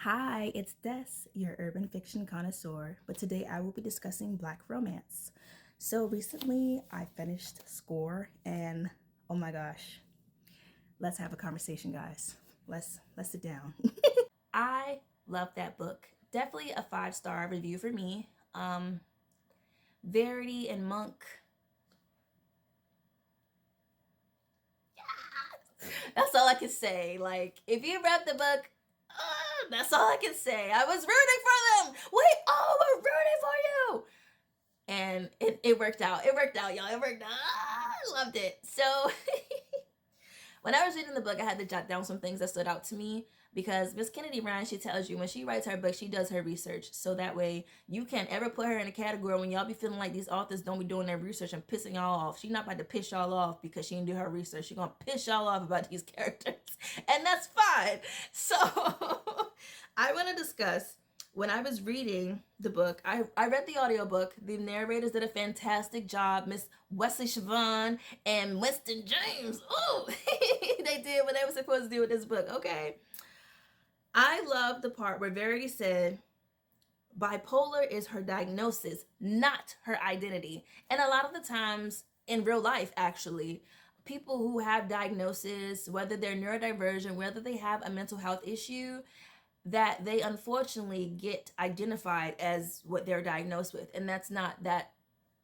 Hi, it's Des, your urban fiction connoisseur, but today I will be discussing Black romance. So recently I finished Score and oh my gosh, let's have a conversation, guys. Let's sit down. I love that book. Definitely a 5-star review for me. Verity and Monk. That's all I can say. Like, if you read the book, that's all I can say. I was rooting for them. We all were rooting for you. And it worked out. It worked out, y'all. It worked out. I loved it. So when I was reading the book, I had to jot down some things that stood out to me because Miss Kennedy Ryan, she tells you when she writes her book, she does her research. So that way you can't ever put her in a category when y'all be feeling like these authors don't be doing their research and pissing y'all off. She's not about to piss y'all off because she didn't do her research. She's going to piss y'all off about these characters. And that's fine. So I want to discuss when I was reading the book, I read the audiobook. The narrators did a fantastic job. Miss Wesley Siobhan and Winston James. Oh, they did what they were supposed to do with this book. Okay. I love the part where Verity said, bipolar is her diagnosis, not her identity. And a lot of the times in real life, actually, people who have diagnosis, whether they're neurodivergent, whether they have a mental health issue, that they unfortunately get identified as what they're diagnosed with. And that's not that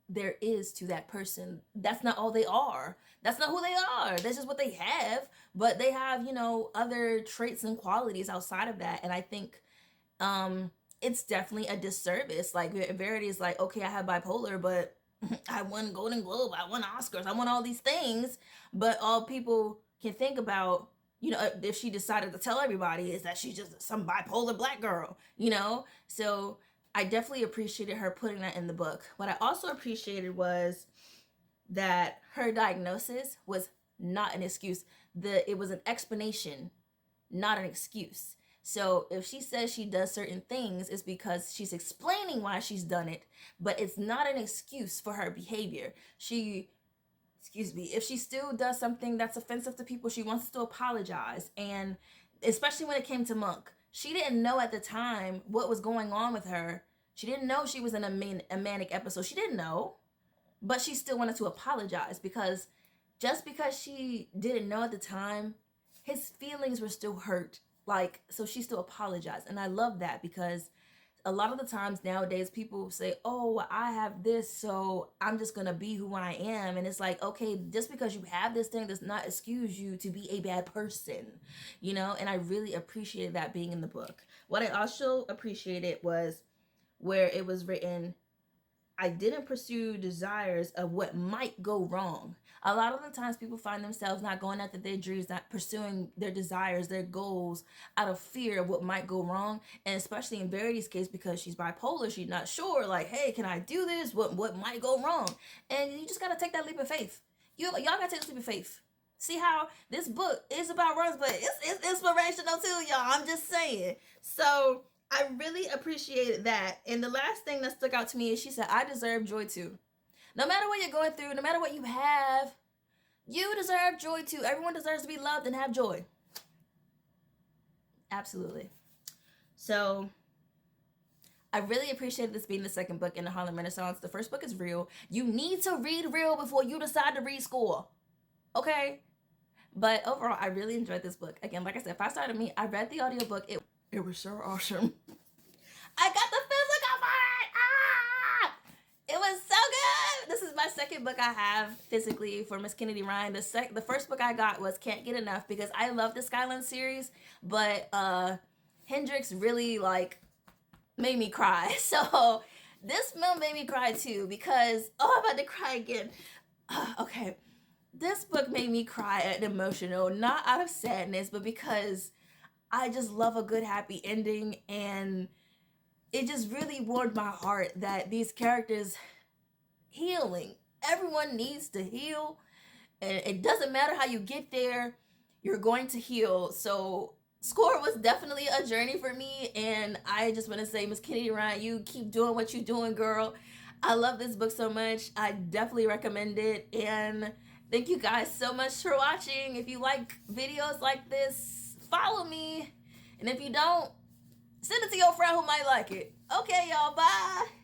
there is to that person. That's not all they are. That's not who they are. That's just what they have. But they have, other traits and qualities outside of that. And I think it's definitely a disservice. Like Verity is like, okay, I have bipolar, but I won Golden Globe, I won Oscars, I won all these things. But all people can think about, if she decided to tell everybody is that she's just some bipolar Black girl, So I definitely appreciated her putting that in the book. What I also appreciated was that her diagnosis was not an excuse. It was an explanation, not an excuse. So if she says she does certain things, it's because she's explaining why she's done it, but it's not an excuse for her behavior. If she still does something that's offensive to people, she wants to apologize. And especially when it came to Monk, she didn't know at the time what was going on with her. She didn't know she was in a manic episode. She didn't know, but she still wanted to apologize because just because she didn't know at the time, his feelings were still hurt. So she still apologized. And I love that because a lot of the times nowadays people say, oh, I have this, so I'm just gonna be who I am. And it's like, okay, just because you have this thing does not excuse you to be a bad person, and I really appreciated that being in the book. What I also appreciated was where it was written, I didn't pursue desires of what might go wrong. A lot of the times people find themselves not going after their dreams, not pursuing their desires, their goals out of fear of what might go wrong. And especially in Verity's case, because she's bipolar, she's not sure, like, hey, can I do this? What might go wrong? And you just got to take that leap of faith. Y'all got to take this leap of faith. See how this book is about runs, but it's inspirational too, y'all. I'm just saying. So I really appreciated that. And the last thing that stuck out to me is she said, I deserve joy too. No matter what you're going through, no matter what you have, you deserve joy too. Everyone deserves to be loved and have joy. Absolutely. So I really appreciated this being the second book in the Harlem Renaissance. The first book is Real. You need to read Real before you decide to read Score. Okay? But overall, I really enjoyed this book. Again, like I said, 5 star to me. I read the audiobook. It was so awesome. I got the physical for it! It was so good! This is my second book I have physically for Miss Kennedy Ryan. The first book I got was Can't Get Enough because I love the Skyland series, but Hendrix really made me cry. So this film made me cry too because, I'm about to cry again. Okay. This book made me cry and emotional, not out of sadness, but because I just love a good happy ending, and it just really warmed my heart that these characters healing. Everyone needs to heal, and it doesn't matter how you get there, you're going to heal. So Score was definitely a journey for me, and I just want to say, Miss Kennedy Ryan, you keep doing what you're doing, girl. I love this book so much. I definitely recommend it, and thank you guys so much for watching. If you like videos like this, follow me. And if you don't, Send it to your friend who might like it. Okay, y'all. Bye.